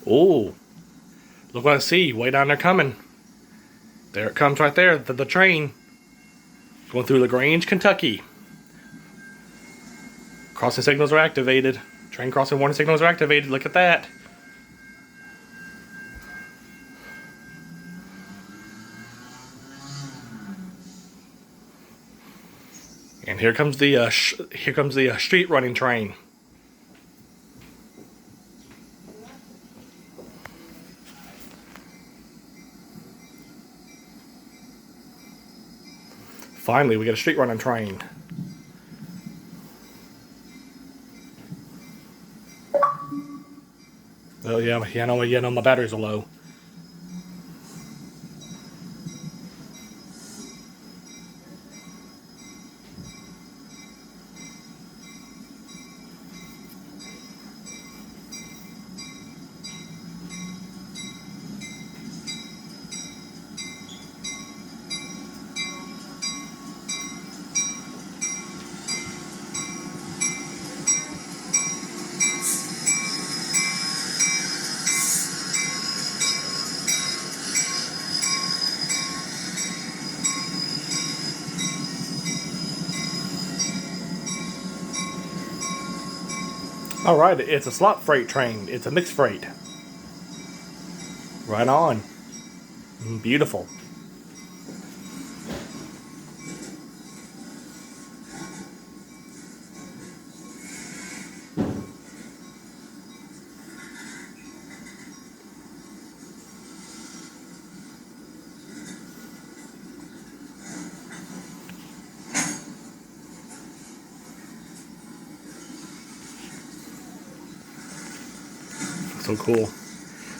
Oh, look what I see way down there coming. There it comes right there, the train. Going through Grange, Kentucky. Crossing signals are activated. Train crossing warning signals are activated. Look at that. And here comes the street running train. Finally, we get a street running train. Oh yeah, my batteries are low. Alright, it's a slot freight train. It's a mixed freight. Right on. Beautiful. So cool.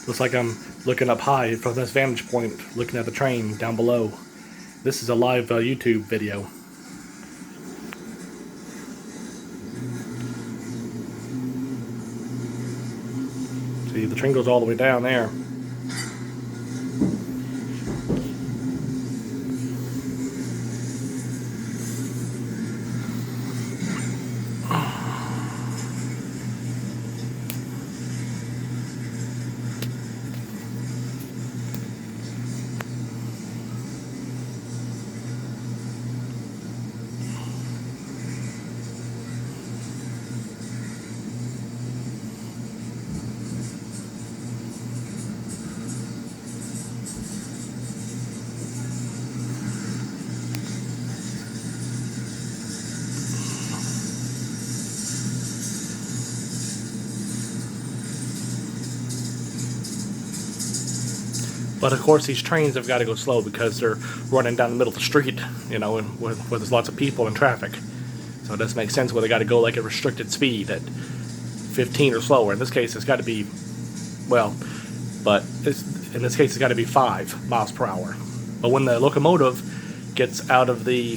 Looks like I'm looking up high from this vantage point, looking at the train down below. This is a live YouTube video. See, the train goes all the way down there. But of course, these trains have got to go slow because they're running down the middle of the street, you know, and where there's lots of people and traffic. So it doesn't make sense where they got to go like at restricted speed at 15 or slower. In this case, it's got to be, well, but in this case, it's got to be 5 miles per hour. But when the locomotive gets out of the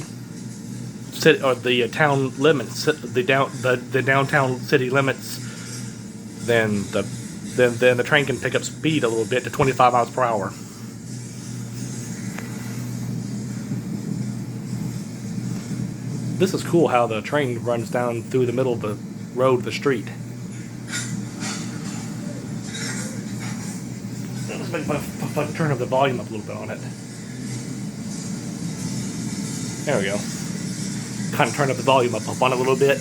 city or the town limits, the downtown city limits, then the train can pick up speed a little bit to 25 miles per hour. This is cool how the train runs down through the middle of the road, the street. Let's make if I turn up the volume up a little bit on it. There we go. Kind of turn up the volume up on it a little bit.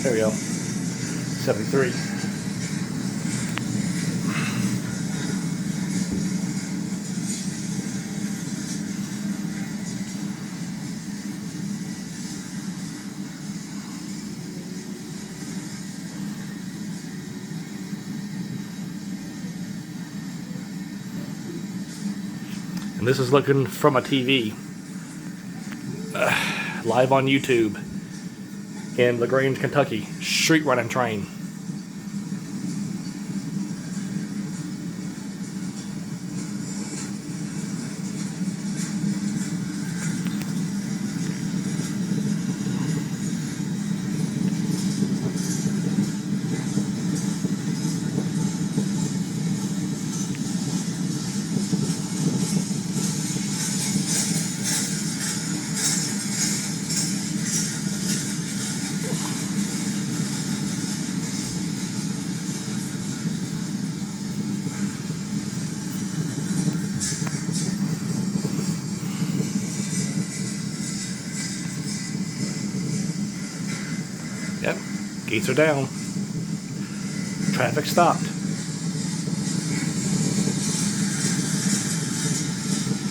There we go. 73. And this is looking from a TV. Live on YouTube. In Grange, Kentucky, street running train. Yep, gates are down. Traffic stopped.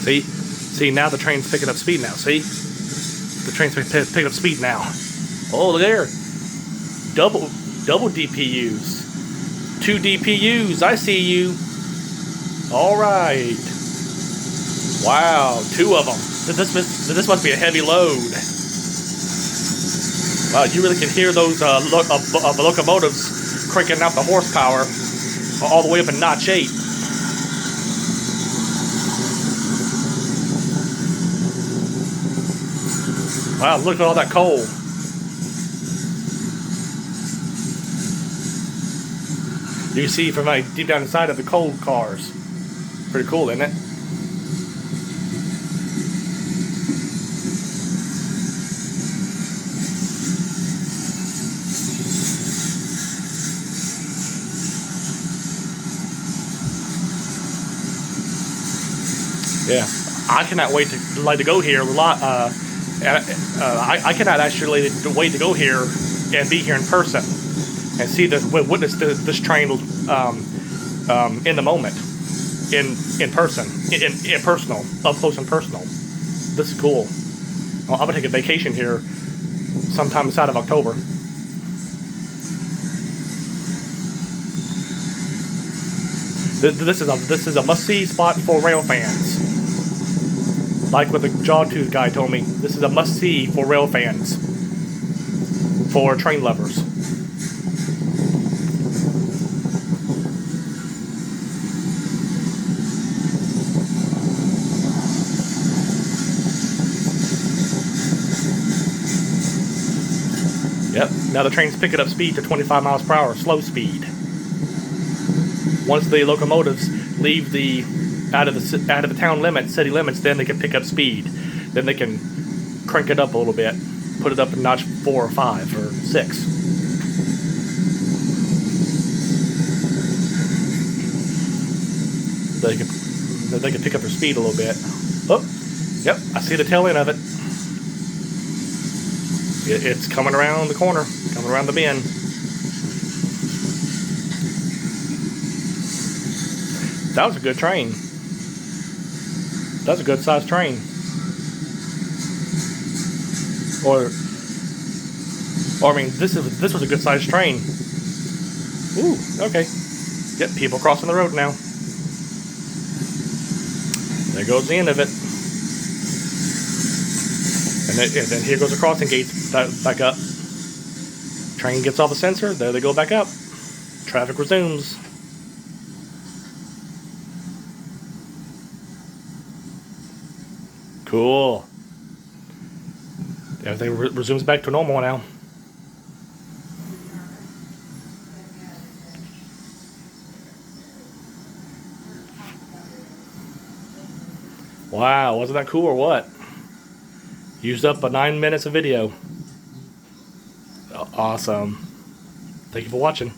See, now the train's picking up speed now. See? The train's picking up speed now. Oh, look there. Double DPUs. 2 DPUs. I see you. All right. Wow, 2 of them. This must be a heavy load. Wow, you really can hear those locomotives cranking out the horsepower all the way up in notch 8. Wow, look at all that coal. You can see from deep down inside of the coal cars. Pretty cool, isn't it? Yeah, I cannot wait to go here. I cannot actually wait to go here and be here in person and see this, witness this train in the moment, in person, in personal, up close and personal. This is cool. Well, I'm gonna take a vacation here sometime inside of October. This is a must-see spot for rail fans. Like what the Jawtooth guy told me, this is a must-see for rail fans, for train lovers. Yep, now the train's picking up speed to 25 miles per hour, slow speed. Once the locomotives leave out of the town limits, city limits, then they can pick up speed. Then they can crank it up a little bit, put it up in notch 4 or 5 or 6. They can pick up their speed a little bit. Oh, yep, I see the tail end of it. It's coming around the corner, coming around the bend. That was a good train. That's a good sized train. Or I mean, this was a good sized train. Ooh, okay. Yep, people crossing the road now. There goes the end of it. And then here goes the crossing gates back up. Train gets off the sensor. There they go back up. Traffic resumes. Cool. Everything resumes back to normal now. Wow, wasn't that cool or what? Used up 9 minutes of video. Awesome. Thank you for watching.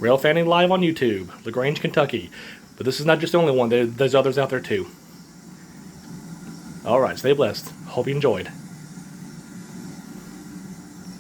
Rail Fanning live on YouTube, Grange, Kentucky. But this is not just the only one. There's others out there too. Alright, stay blessed. Hope you enjoyed.